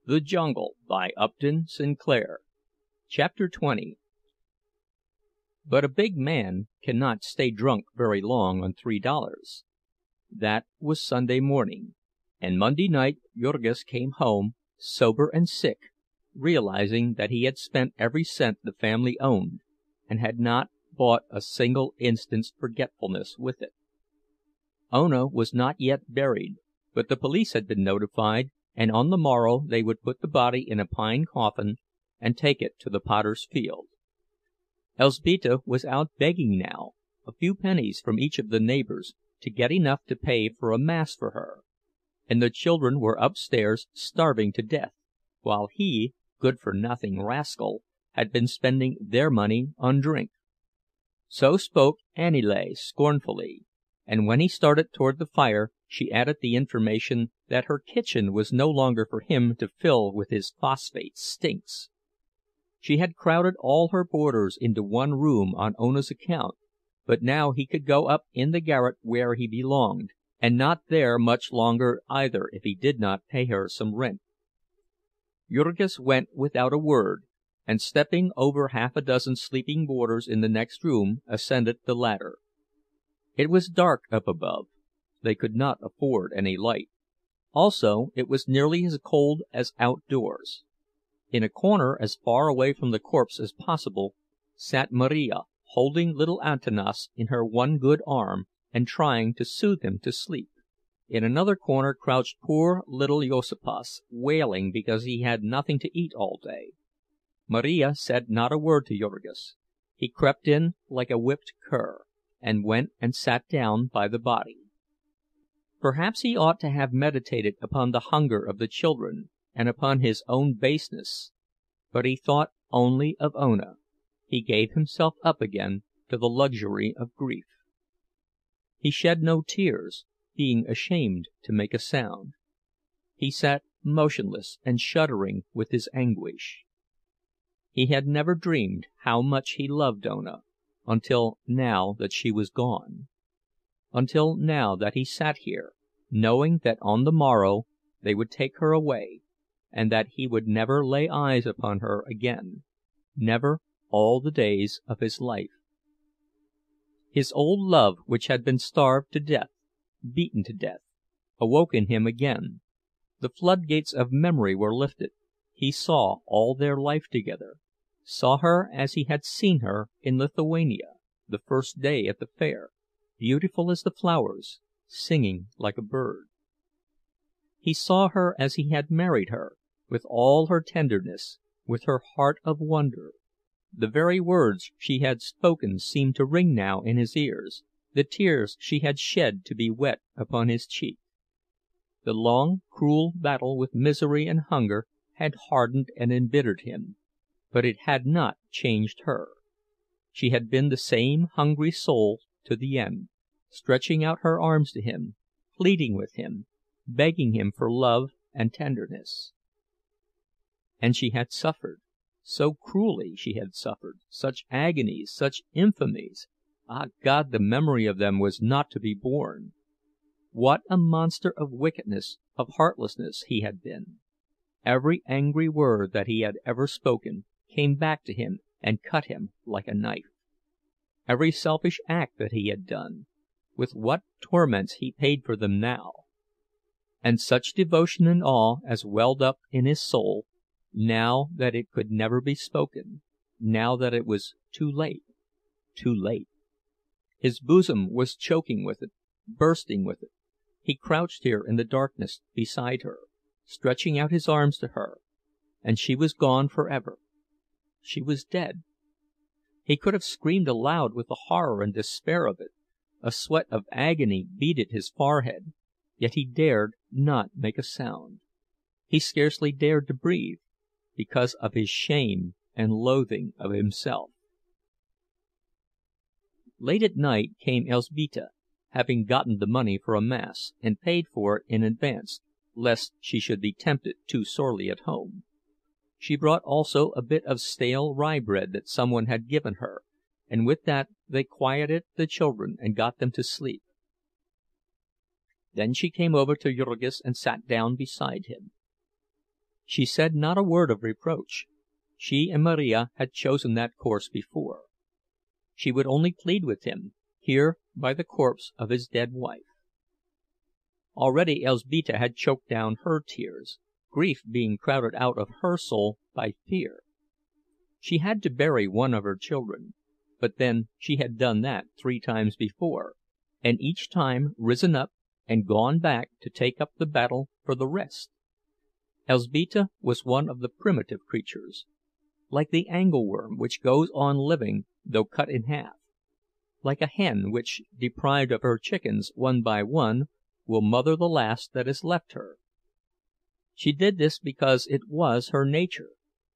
THE JUNGLE by Upton Sinclair. Chapter 20. But a big man cannot stay drunk very long on $3. That was Sunday morning, and Monday night Jurgis came home, sober and sick, realizing that he had spent every cent the family owned, and had not bought a single instant's forgetfulness with it. Ona was not yet buried, but the police had been notified, and on the morrow they would put the body in a pine coffin and take it to the potter's field. Elzbieta was out begging now, a few pennies from each of the neighbors, to get enough to pay for a mass for her, and the children were upstairs starving to death, while he, good-for-nothing rascal, had been spending their money on drink. So spoke Aniele scornfully, and when he started toward the fire she added the information that her kitchen was no longer for him to fill with his phosphate stinks. She had crowded all her boarders into one room on Ona's account, but now he could go up in the garret where he belonged, and not there much longer either if he did not pay her some rent. Jurgis went without a word, and stepping over half a dozen sleeping boarders in the next room, ascended the ladder. It was dark up above. They could not afford any light. Also, it was nearly as cold as outdoors. In a corner, as far away from the corpse as possible, sat Marija, holding little Antanas in her one good arm and trying to soothe him to sleep. In another corner crouched poor little Juozapas, wailing because he had nothing to eat all day. Marija said not a word to Jurgis. He crept in like a whipped cur, and went and sat down by the body. Perhaps he ought to have meditated upon the hunger of the children, and upon his own baseness, but he thought only of Ona. He gave himself up again to the luxury of grief. He shed no tears, being ashamed to make a sound. He sat motionless and shuddering with his anguish. He had never dreamed how much he loved Ona, until now that she was gone. Until now that he sat here, knowing that on the morrow they would take her away, and that he would never lay eyes upon her again, never all the days of his life. His old love, which had been starved to death, beaten to death, awoke in him again. The floodgates of memory were lifted. He saw all their life together, saw her as he had seen her in Lithuania, the first day at the fair, beautiful as the flowers, singing like a bird. He saw her as he had married her, with all her tenderness, with her heart of wonder. The very words she had spoken seemed to ring now in his ears, the tears she had shed to be wet upon his cheek. The long, cruel battle with misery and hunger had hardened and embittered him, but it had not changed her. She had been the same hungry soul to the end, stretching out her arms to him, pleading with him, begging him for love and tenderness. And she had suffered, so cruelly she had suffered, such agonies, such infamies. Ah, God, the memory of them was not to be borne. What a monster of wickedness, of heartlessness he had been! Every angry word that he had ever spoken came back to him and cut him like a knife. Every selfish act that he had done, with what torments he paid for them now! And such devotion and awe as welled up in his soul, now that it could never be spoken, now that it was too late, too late. His bosom was choking with it, bursting with it. He crouched here in the darkness beside her, stretching out his arms to her, and she was gone forever. She was dead. He could have screamed aloud with the horror and despair of it. A sweat of agony beaded his forehead, yet he dared not make a sound. He scarcely dared to breathe, because of his shame and loathing of himself. Late at night came Elzbieta, having gotten the money for a mass, and paid for it in advance, lest she should be tempted too sorely at home. She brought also a bit of stale rye bread that someone had given her, and with that they quieted the children and got them to sleep. Then she came over to Jurgis and sat down beside him. She said not a word of reproach. She and Marija had chosen that course before. She would only plead with him, here by the corpse of his dead wife. Already Elzbieta had choked down her tears, grief being crowded out of her soul by fear. She had to bury one of her children, but then she had done that 3 times before, and each time risen up and gone back to take up the battle for the rest. Elzbieta was one of the primitive creatures, like the angleworm which goes on living though cut in half, like a hen which, deprived of her chickens one by one, will mother the last that is left her. She did this because it was her nature.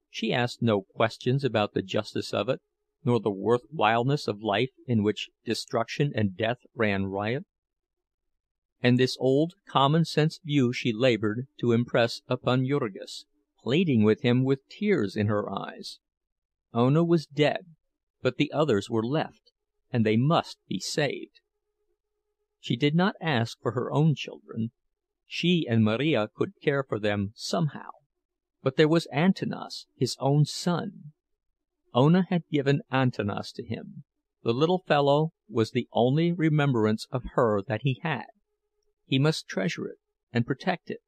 She asked no questions about the justice of it, nor the worthwhileness of life in which destruction and death ran riot. And this old common-sense view she labored to impress upon Jurgis, pleading with him with tears in her eyes. Ona was dead, but the others were left, and they must be saved. She did not ask for her own children. She and Marija could care for them somehow, but there was Antanas, his own son. Ona had given Antanas to him. The little fellow was the only remembrance of her that he had. He must treasure it and protect it.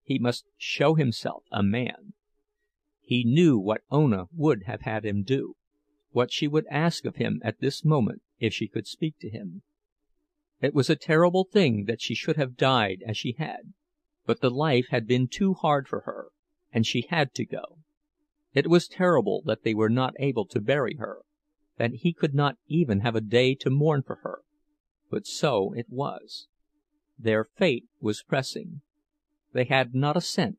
He must show himself a man. He knew what Ona would have had him do, what she would ask of him at this moment if she could speak to him. It was a terrible thing that she should have died as she had, but the life had been too hard for her, and she had to go. It was terrible that they were not able to bury her, that he could not even have a day to mourn for her, but so it was. Their fate was pressing. They had not a cent,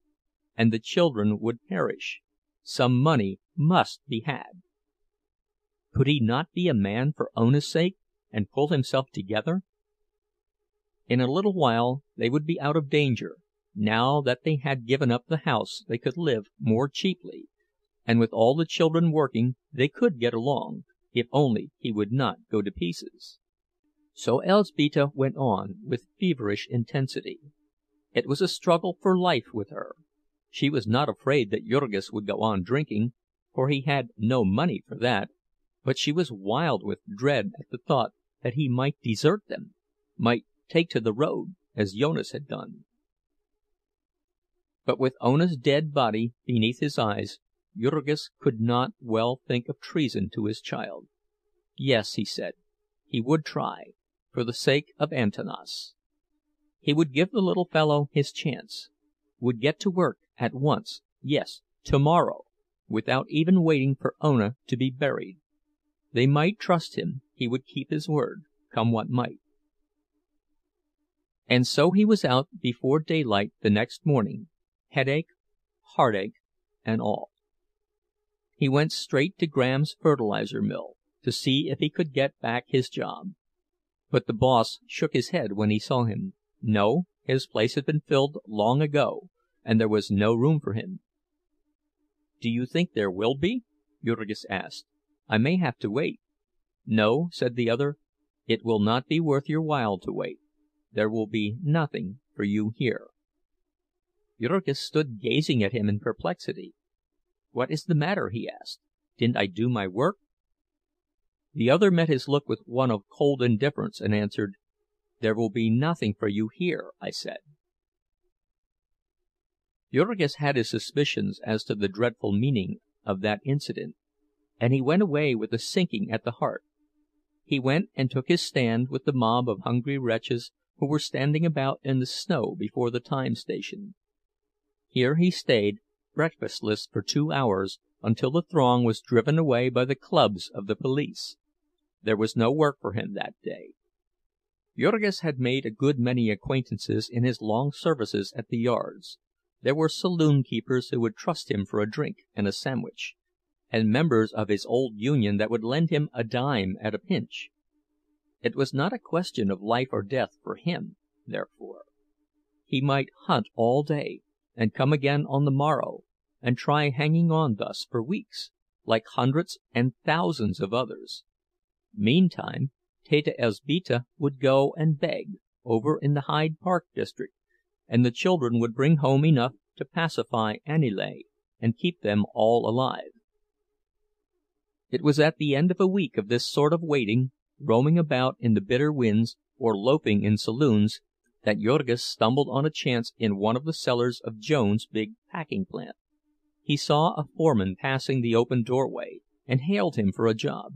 and the children would perish. Some money must be had. Could he not be a man for Ona's sake, and pull himself together? In a little while they would be out of danger. Now that they had given up the house they could live more cheaply, and with all the children working they could get along, if only he would not go to pieces. So Elzbieta went on with feverish intensity. It was a struggle for life with her. She was not afraid that Jurgis would go on drinking, for he had no money for that, but she was wild with dread at the thought that he might desert them, might take to the road, as Jonas had done. But with Ona's dead body beneath his eyes, Jurgis could not well think of treason to his child. Yes, he said, he would try, for the sake of Antanas. He would give the little fellow his chance, would get to work at once, yes, tomorrow, without even waiting for Ona to be buried. They might trust him, he would keep his word, come what might. And so he was out before daylight the next morning, headache, heartache, and all. He went straight to Graham's fertilizer mill to see if he could get back his job. But the boss shook his head when he saw him. No, his place had been filled long ago, and there was no room for him. "Do you think there will be?" Jurgis asked. "I may have to wait." "No," said the other, "it will not be worth your while to wait. There will be nothing for you here." Jurgis stood gazing at him in perplexity. "What is the matter?" he asked. "Didn't I do my work?" The other met his look with one of cold indifference, and answered, "There will be nothing for you here, I said." Jurgis had his suspicions as to the dreadful meaning of that incident, and he went away with a sinking at the heart. He went and took his stand with the mob of hungry wretches who were standing about in the snow before the time station. Here he stayed, breakfastless, for 2 hours, until the throng was driven away by the clubs of the police. There was no work for him that day. Jurgis had made a good many acquaintances in his long services at the yards. There were saloon keepers who would trust him for a drink and a sandwich, and members of his old union that would lend him a dime at a pinch. It was not a question of life or death for him, therefore. He might hunt all day, and come again on the morrow, and try hanging on thus for weeks, like hundreds and thousands of others. Meantime, Teta Elzbieta would go and beg over in the Hyde Park district, and the children would bring home enough to pacify Aniele and keep them all alive. It was at the end of a week of this sort of waiting, roaming about in the bitter winds, or loafing in saloons, that Jurgis stumbled on a chance in one of the cellars of Jones's big packing plant. He saw a foreman passing the open doorway, and hailed him for a job.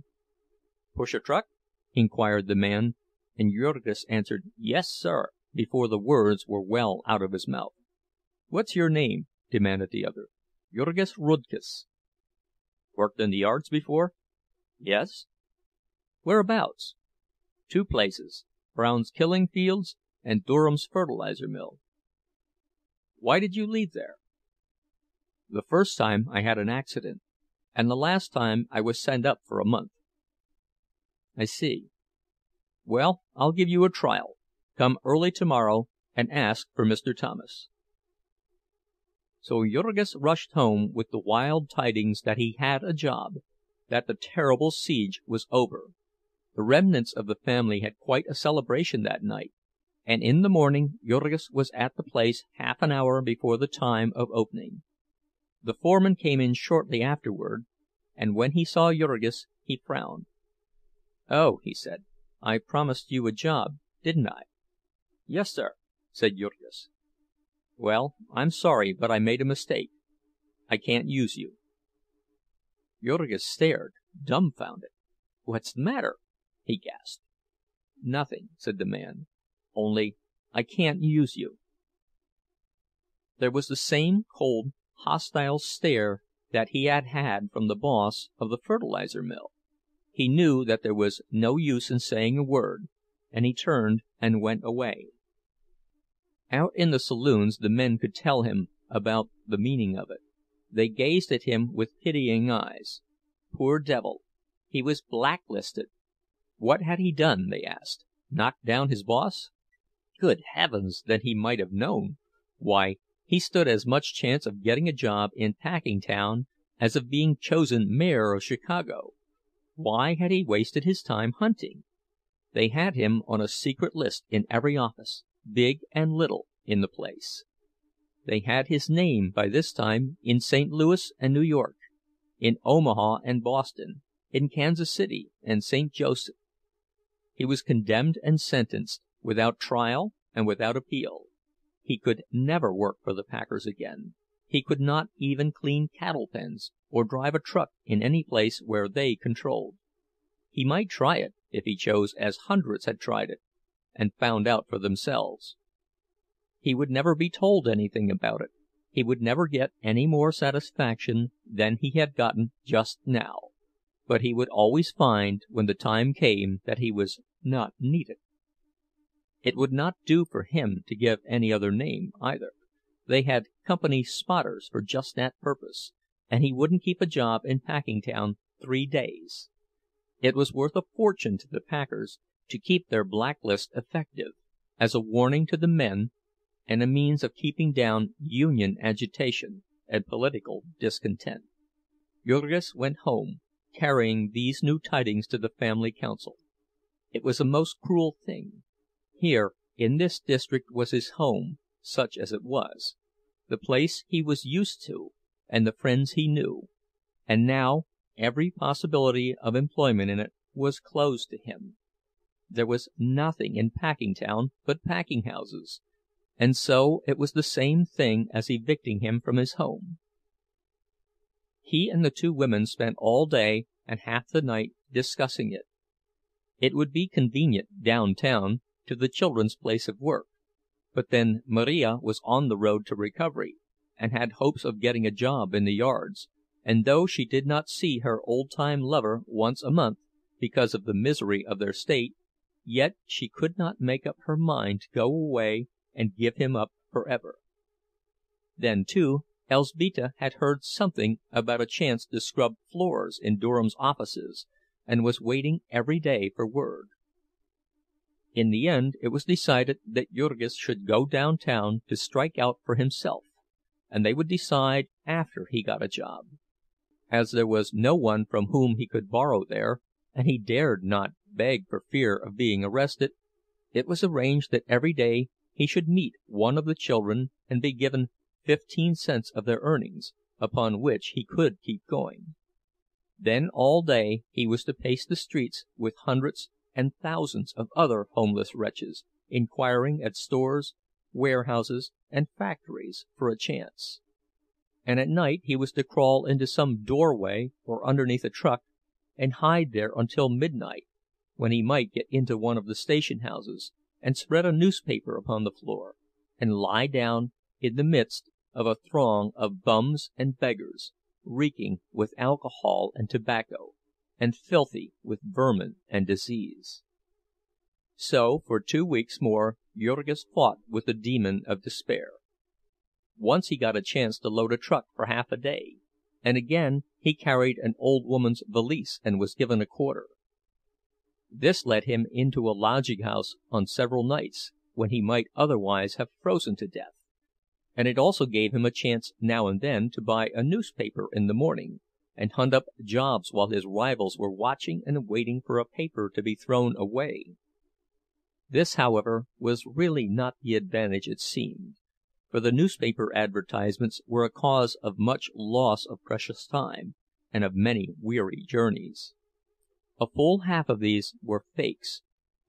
"Push a truck?" inquired the man, and Jurgis answered, "Yes, sir," before the words were well out of his mouth. "What's your name?" demanded the other. "Jurgis Rudkus." "Worked in the yards before?" "Yes." "Whereabouts?" "Two places, Brown's Killing Fields and Durham's fertilizer mill." "Why did you leave there?" "The first time I had an accident, and the last time I was sent up for a month." "I see. Well, I'll give you a trial. Come early tomorrow and ask for Mr. Thomas." So Jurgis rushed home with the wild tidings that he had a job, that the terrible siege was over. The remnants of the family had quite a celebration that night, and in the morning Jurgis was at the place half an hour before the time of opening. The foreman came in shortly afterward, and when he saw Jurgis he frowned. "Oh," he said, "I promised you a job, didn't I?" "Yes, sir," said Jurgis. "Well, I'm sorry, but I made a mistake. I can't use you." Jurgis stared, dumbfounded. "What's the matter?" he gasped. "Nothing," said the man. "Only I can't use you." There was the same cold, hostile stare that he had had from the boss of the fertilizer mill. He knew that there was no use in saying a word, and he turned and went away. Out in the saloons the men could tell him about the meaning of it. They gazed at him with pitying eyes. Poor devil, he was blacklisted! What had he done, they asked? Knocked down his boss? Good heavens, then he might have known! Why, he stood as much chance of getting a job in Packingtown as of being chosen mayor of Chicago. Why had he wasted his time hunting? They had him on a secret list in every office, big and little, in the place. They had his name by this time in St. Louis and New York, in Omaha and Boston, in Kansas City and St. Joseph. He was condemned and sentenced, without trial and without appeal. He could never work for the packers again. He could not even clean cattle pens, or drive a truck in any place where they controlled. He might try it, if he chose, as hundreds had tried it, and found out for themselves. He would never be told anything about it. He would never get any more satisfaction than he had gotten just now. But he would always find, when the time came, that he was not needed. It would not do for him to give any other name, either. They had company spotters for just that purpose, and he wouldn't keep a job in Packingtown 3 days. It was worth a fortune to the packers to keep their blacklist effective, as a warning to the men, and a means of keeping down union agitation and political discontent. Jurgis went home, carrying these new tidings to the family council. It was a most cruel thing. Here, in this district, was his home, such as it was, the place he was used to, and the friends he knew, and now every possibility of employment in it was closed to him. There was nothing in Packingtown but packing houses, and so it was the same thing as evicting him from his home. He and the two women spent all day and half the night discussing it. It would be convenient downtown, to the children's place of work, but then Maria was on the road to recovery, and had hopes of getting a job in the yards, and though she did not see her old-time lover once a month because of the misery of their state, yet she could not make up her mind to go away and give him up forever. Then, too, Elzbieta had heard something about a chance to scrub floors in Durham's offices, and was waiting every day for word. In the end it was decided that Jurgis should go downtown to strike out for himself, and they would decide after he got a job. As there was no one from whom he could borrow there, and he dared not beg for fear of being arrested, it was arranged that every day he should meet one of the children and be given 15 cents of their earnings, upon which he could keep going. Then all day he was to pace the streets with hundreds and thousands of other homeless wretches, inquiring at stores, warehouses, and factories for a chance. And at night he was to crawl into some doorway or underneath a truck and hide there until midnight, when he might get into one of the station houses and spread a newspaper upon the floor, and lie down in the midst of a throng of bums and beggars, reeking with alcohol and tobacco, and filthy with vermin and disease. So for 2 weeks more Jurgis fought with the demon of despair. Once he got a chance to load a truck for half a day, and again he carried an old woman's valise and was given a quarter. This led him into a lodging house on several nights, when he might otherwise have frozen to death, and it also gave him a chance now and then to buy a newspaper in the morning, and hunt up jobs while his rivals were watching and waiting for a paper to be thrown away. This, however, was really not the advantage it seemed, for the newspaper advertisements were a cause of much loss of precious time, and of many weary journeys. A full half of these were fakes,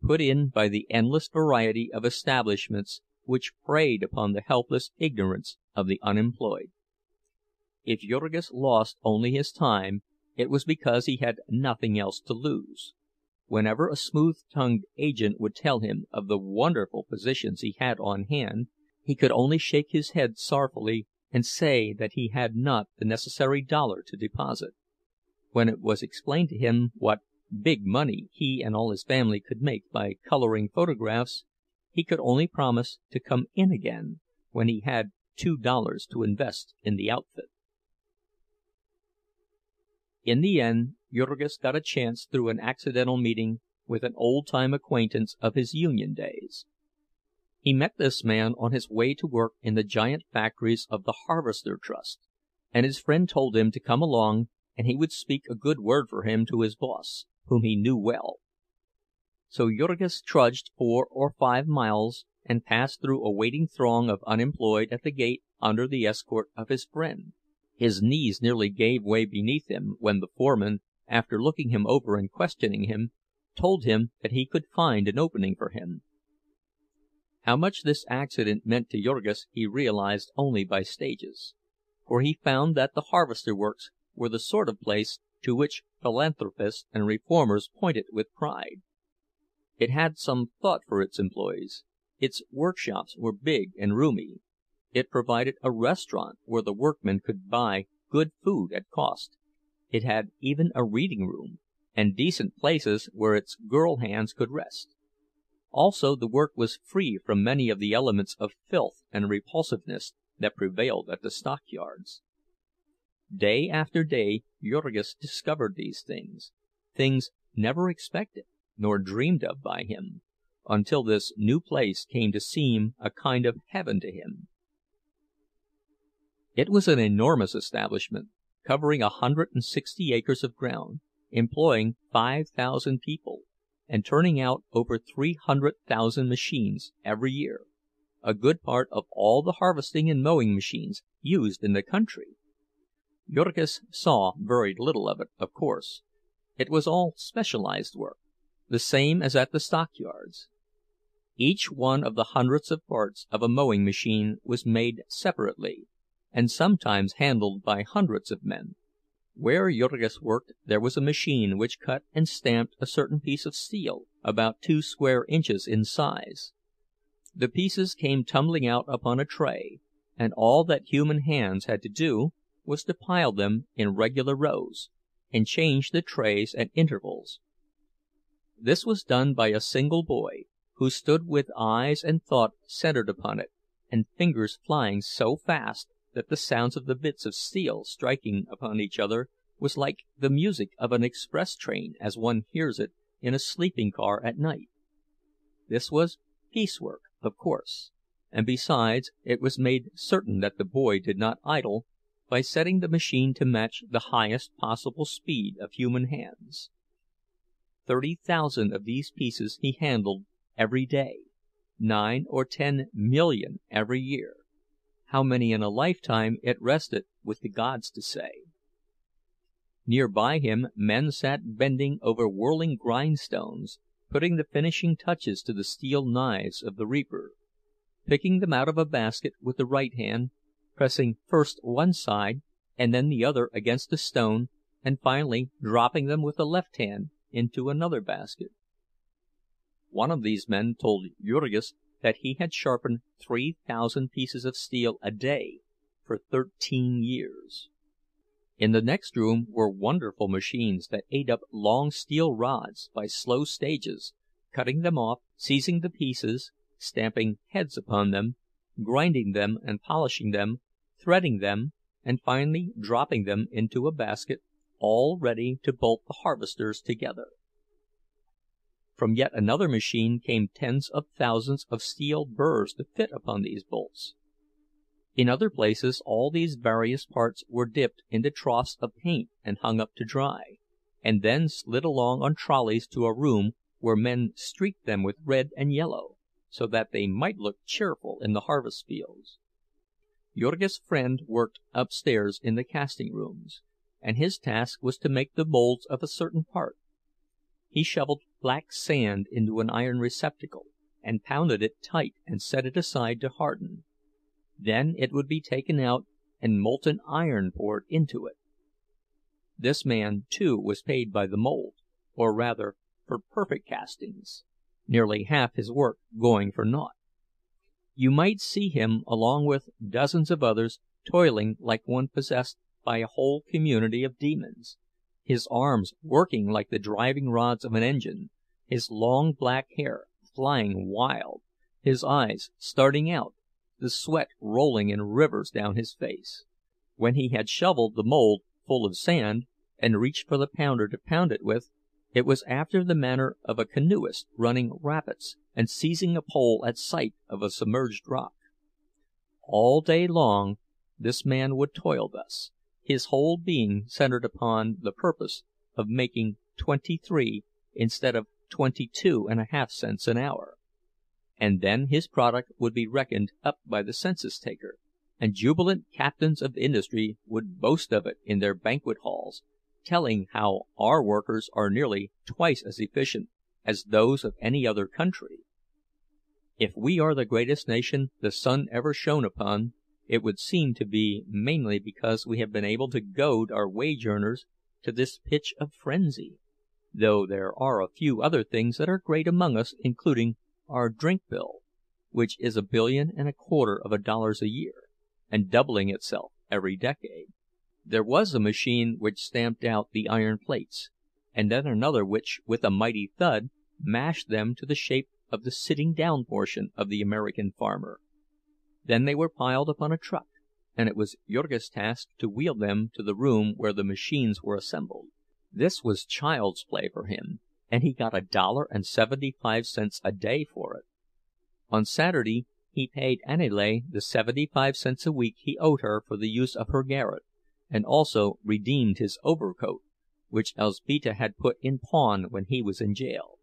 put in by the endless variety of establishments which preyed upon the helpless ignorance of the unemployed. If Jurgis lost only his time, it was because he had nothing else to lose. Whenever a smooth-tongued agent would tell him of the wonderful positions he had on hand, he could only shake his head sorrowfully and say that he had not the necessary dollar to deposit. When it was explained to him what big money he and all his family could make by coloring photographs, he could only promise to come in again when he had $2 to invest in the outfit. In the end, Jurgis got a chance through an accidental meeting with an old-time acquaintance of his union days. He met this man on his way to work in the giant factories of the Harvester Trust, and his friend told him to come along and he would speak a good word for him to his boss, whom he knew well. So Jurgis trudged 4 or 5 miles and passed through a waiting throng of unemployed at the gate under the escort of his friend. His knees nearly gave way beneath him when the foreman, after looking him over and questioning him, told him that he could find an opening for him. How much this accident meant to Jurgis he realized only by stages, for he found that the harvester works were the sort of place to which philanthropists and reformers pointed with pride. It had some thought for its employees. Its workshops were big and roomy. It provided a restaurant where the workmen could buy good food at cost. It had even a reading room, and decent places where its girl hands could rest. Also, the work was free from many of the elements of filth and repulsiveness that prevailed at the stockyards. Day after day Jurgis discovered these things never expected nor dreamed of by him, until this new place came to seem a kind of heaven to him. It was an enormous establishment, covering 160 acres of ground, employing 5,000 people, and turning out over 300,000 machines every year, a good part of all the harvesting and mowing machines used in the country. Jurgis saw very little of it, of course. It was all specialized work, the same as at the stockyards. Each one of the hundreds of parts of a mowing machine was made separately, and sometimes handled by hundreds of men. Where Jurgis worked there was a machine which cut and stamped a certain piece of steel, about 2 square inches in size. The pieces came tumbling out upon a tray, and all that human hands had to do was to pile them in regular rows, and change the trays at intervals. This was done by a single boy, who stood with eyes and thought centered upon it, and fingers flying so fast that the sounds of the bits of steel striking upon each other was like the music of an express train as one hears it in a sleeping car at night. This was piecework, of course, and besides it was made certain that the boy did not idle by setting the machine to match the highest possible speed of human hands. 30,000 of these pieces he handled every day, 9 or 10 million every year. how many in a lifetime it rested with the gods to say. Near by him men sat bending over whirling grindstones, putting the finishing touches to the steel knives of the reaper, picking them out of a basket with the right hand, pressing first one side and then the other against the stone, and finally dropping them with the left hand into another basket. One of these men told Jurgis that he had sharpened 3,000 pieces of steel a day for 13 years. In the next room were wonderful machines that ate up long steel rods by slow stages, cutting them off, seizing the pieces, stamping heads upon them, grinding them and polishing them, threading them, and finally dropping them into a basket, all ready to bolt the harvesters together. From yet another machine came tens of thousands of steel burrs to fit upon these bolts. In other places all these various parts were dipped into troughs of paint and hung up to dry, and then slid along on trolleys to a room where men streaked them with red and yellow, so that they might look cheerful in the harvest fields. Jurgis' friend worked upstairs in the casting rooms, and his task was to make the molds of a certain part. He shoveled black sand into an iron receptacle, and pounded it tight and set it aside to harden. Then it would be taken out and molten iron poured into it. This man, too, was paid by the mold, or rather for perfect castings, nearly half his work going for naught. You might see him, along with dozens of others, toiling like one possessed by a whole community of demons, his arms working like the driving rods of an engine, his long black hair flying wild, his eyes starting out, the sweat rolling in rivers down his face. When he had shoveled the mold full of sand, and reached for the pounder to pound it with, it was after the manner of a canoeist running rapids and seizing a pole at sight of a submerged rock. All day long this man would toil thus, his whole being centered upon the purpose of making 23 instead of 22.5 cents an hour. And then his product would be reckoned up by the census taker, and jubilant captains of industry would boast of it in their banquet halls, telling how our workers are nearly twice as efficient as those of any other country. If we are the greatest nation the sun ever shone upon, it would seem to be mainly because we have been able to goad our wage earners to this pitch of frenzy, though there are a few other things that are great among us, including our drink bill, which is $1.25 billion a year, and doubling itself every decade. There was a machine which stamped out the iron plates, and then another which, with a mighty thud, mashed them to the shape of the sitting-down portion of the American farmer. Then they were piled upon a truck, and it was Jurgis' task to wheel them to the room where the machines were assembled. This was child's play for him, and he got $1.75 a day for it. On Saturday he paid Aniele the 75 cents a week he owed her for the use of her garret, and also redeemed his overcoat, which Elzbieta had put in pawn when he was in jail.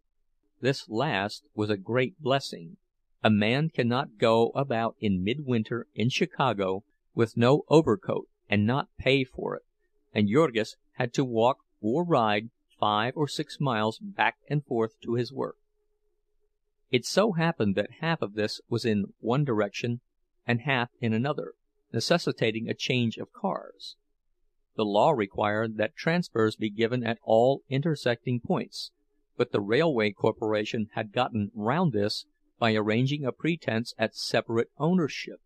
This last was a great blessing. A man cannot go about in midwinter in Chicago with no overcoat and not pay for it, and Jurgis had to walk or ride 5 or 6 miles back and forth to his work. It so happened that half of this was in one direction and half in another, necessitating a change of cars. The law required that transfers be given at all intersecting points, but the railway corporation had gotten round this by arranging a pretense at separate ownership.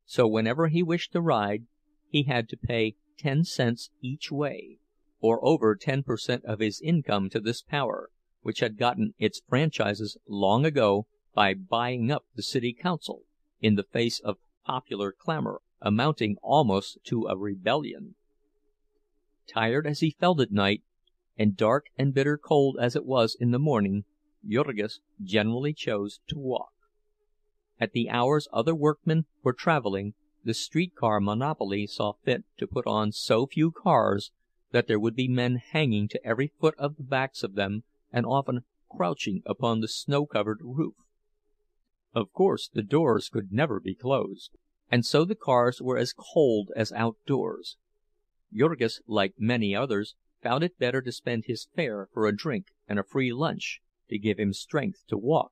So whenever he wished to ride, he had to pay 10 cents each way, or over 10% of his income to this power, which had gotten its franchises long ago by buying up the city council, in the face of popular clamor, amounting almost to a rebellion. Tired as he felt at night, and dark and bitter cold as it was in the morning, Jurgis generally chose to walk. At the hours other workmen were traveling, the streetcar monopoly saw fit to put on so few cars that there would be men hanging to every foot of the backs of them, and often crouching upon the snow-covered roof. Of course the doors could never be closed. and so the cars were as cold as outdoors. Jurgis, like many others, found it better to spend his fare for a drink and a free lunch, to give him strength to walk.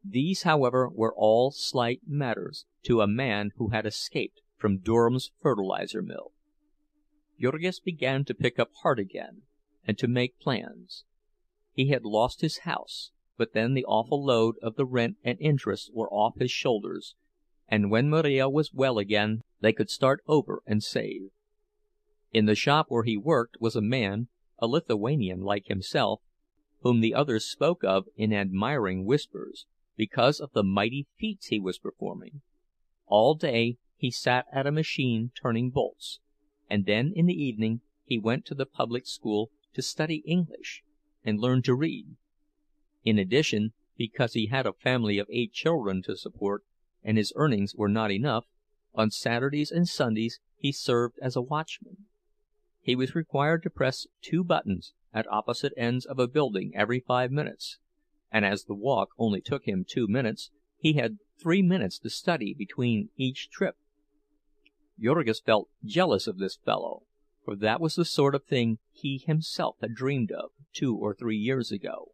These, however, were all slight matters to a man who had escaped from Durham's fertilizer mill. Jurgis began to pick up heart again, and to make plans. He had lost his house, but then the awful load of the rent and interest were off his shoulders, and when Marija was well again they could start over and save. In the shop where he worked was a man, a Lithuanian like himself, whom the others spoke of in admiring whispers, because of the mighty feats he was performing. All day he sat at a machine turning bolts, and then in the evening he went to the public school to study English and learn to read. In addition, because he had a family of 8 children to support, and his earnings were not enough, on Saturdays and Sundays he served as a watchman. He was required to press 2 buttons at opposite ends of a building every 5 minutes, and as the walk only took him 2 minutes, he had 3 minutes to study between each trip. Jurgis felt jealous of this fellow, for that was the sort of thing he himself had dreamed of 2 or 3 years ago.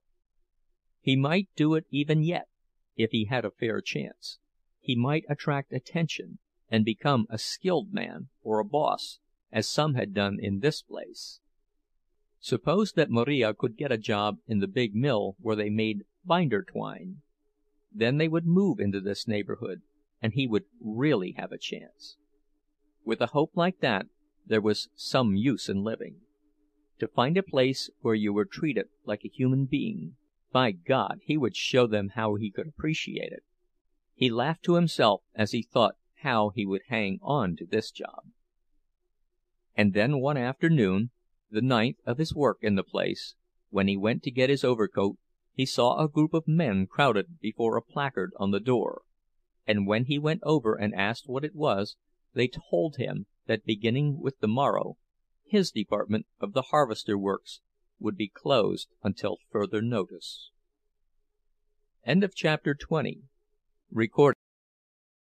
He might do it even yet, if he had a fair chance. He might attract attention, and become a skilled man or a boss, as some had done in this place. Suppose that Marija could get a job in the big mill where they made binder twine. Then they would move into this neighborhood, and he would really have a chance. With a hope like that, there was some use in living. To find a place where you were treated like a human being, by God, he would show them how he could appreciate it. He laughed to himself as he thought how he would hang on to this job. And then one afternoon, the 9th of his work in the place, when he went to get his overcoat, he saw a group of men crowded before a placard on the door, and when he went over and asked what it was, they told him that beginning with the morrow, his department of the harvester works would be closed until further notice. End of chapter 20. Recorded